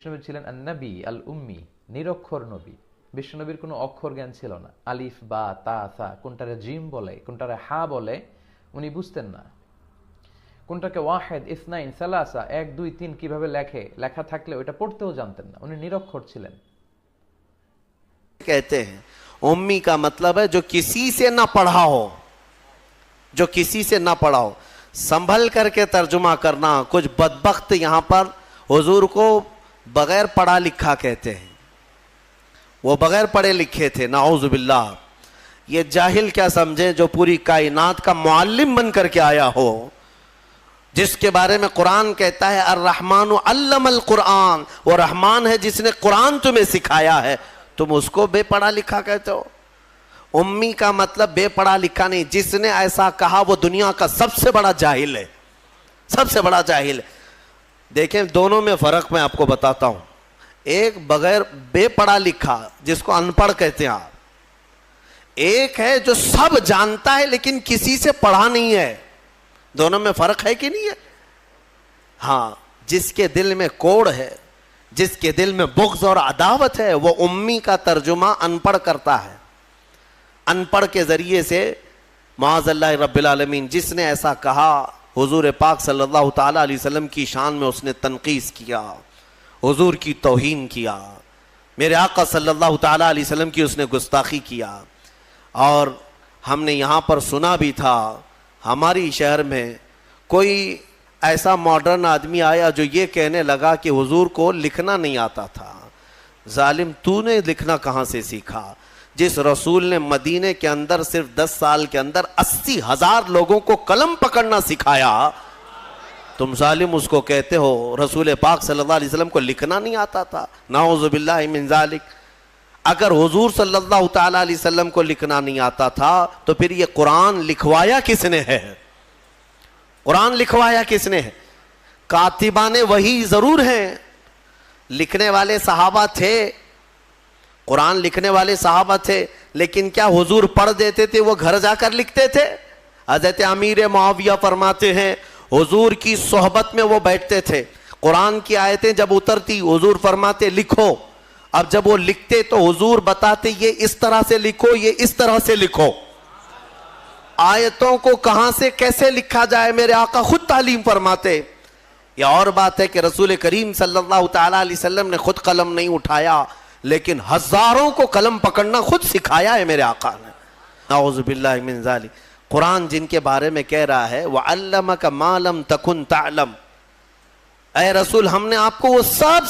বিশ্বনবী ছিলেন আন-নবী আল উম্মি, নিরক্ষর নবী। বিশ্বনবীর কোনো অক্ষর জ্ঞান ছিল না। আলিফ বা তা সা কোনটারে জিম বলে কোনটারে হা বলে উনি বুঝতেন না। কোনটাকে ওয়াহিদ ইসনাইন সালাসা 1 2 3 কিভাবে লেখা থাকলে ওটা পড়তেও জানতেন না। উনি নিরক্ষর ছিলেন। कहते हैं उम्मी का मतलब है जो किसी से ना पढ़ा हो, जो किसी से ना पढ़ा हो। संभल करके तर्जुमा करना। कुछ बदबख्त यहां पर हुजूर को बगैर पढ़ा लिखा कहते हैं, वो बगैर पढ़े लिखे थे, नाउज़ु बिल्लाह। ये जाहिल क्या समझे जो पूरी कायनात का मुअल्लिम बन करके आया हो, जिसके बारे में कुरान कहता है अर्रहमानु अल्लमल कुरान, वो रहमान है जिसने कुरान तुम्हें सिखाया है, तुम उसको बेपढ़ा लिखा कहते हो। उम्मी का मतलब बेपढ़ा लिखा नहीं। जिसने ऐसा कहा वो दुनिया का सबसे बड़ा जाहिल है, सबसे बड़ा जाहिल है। देखें दोनों में फर्क मैं आपको बताता हूं। एक बगैर बेपढ़ा लिखा जिसको अनपढ़ कहते हैं आप, एक है जो सब जानता है लेकिन किसी से पढ़ा नहीं है। दोनों में फर्क है कि नहीं है? हाँ, जिसके दिल में कोड़ है, जिसके दिल में बुग़्ज़ और अदावत है, वो उम्मी का तर्जुमा अनपढ़ करता है। अनपढ़ के जरिए से माअज़ल्लाह रब्बिल आलमीन, जिसने ऐसा कहा हुजूर पाक सल्लल्लाहु ताला अलैहि वसल्लम की शान में उसने तनकीस किया, हुजूर की तौहीन किया, मेरे आका सल्लल्लाहु ताला अलैहि वसल्लम की उसने गुस्ताखी किया। और हमने यहाँ पर सुना भी था, हमारी शहर में कोई ऐसा मॉडर्न आदमी आया जो ये कहने लगा कि हुजूर को लिखना नहीं आता था। जालिम, तूने लिखना कहाँ से सीखा? जिस रसूल ने मदीने के अंदर सिर्फ 10 साल के अंदर 80,000 लोगों को कलम पकड़ना सिखाया, तुम जालिम उसको कहते हो रसूल पाक सल्लल्लाहु अलैहि वसल्लम को लिखना नहीं आता था। नाउज़ु बिल्लाहि मिन ज़ालिक। अगर हुजूर सल्लल्लाहु ताला अलैहि वसल्लम को लिखना नहीं आता था तो फिर ये कुरान लिखवाया किसने है? कुरान लिखवाया किसने है? कातिबाने वही जरूर हैं, लिखने वाले सहाबा थे, कुरान लिखने वाले सहाबा थे, लेकिन क्या हुजूर पढ़ देते थे वो घर जाकर लिखते थे? हज़रत अमीर मुआविया फरमाते हैं हुजूर की सोहबत में वो बैठते थे, कुरान की आयतें जब उतरती हुजूर फरमाते लिखो। अब जब वो लिखते तो हुजूर बताते ये इस तरह से लिखो, ये इस तरह से लिखो। आयतों को कहां से कैसे लिखा जाए मेरे आका खुद तालीम फरमाते। यह और बात है कि रसूल करीम सल्लल्लाहु ताला अलैहि वसल्लम ने खुद कलम नहीं उठाया, लेकिन हजारों को कलम पकड़ना खुद सिखाया है मेरे आका ने। नाउज़ु बिल्लाहि मिन ज़ालिक। कुरान जिनके बारे में कह रहा है व अल्लमका मा लम तकुन तअलम, ऐ रसूल हमने आपको वो सब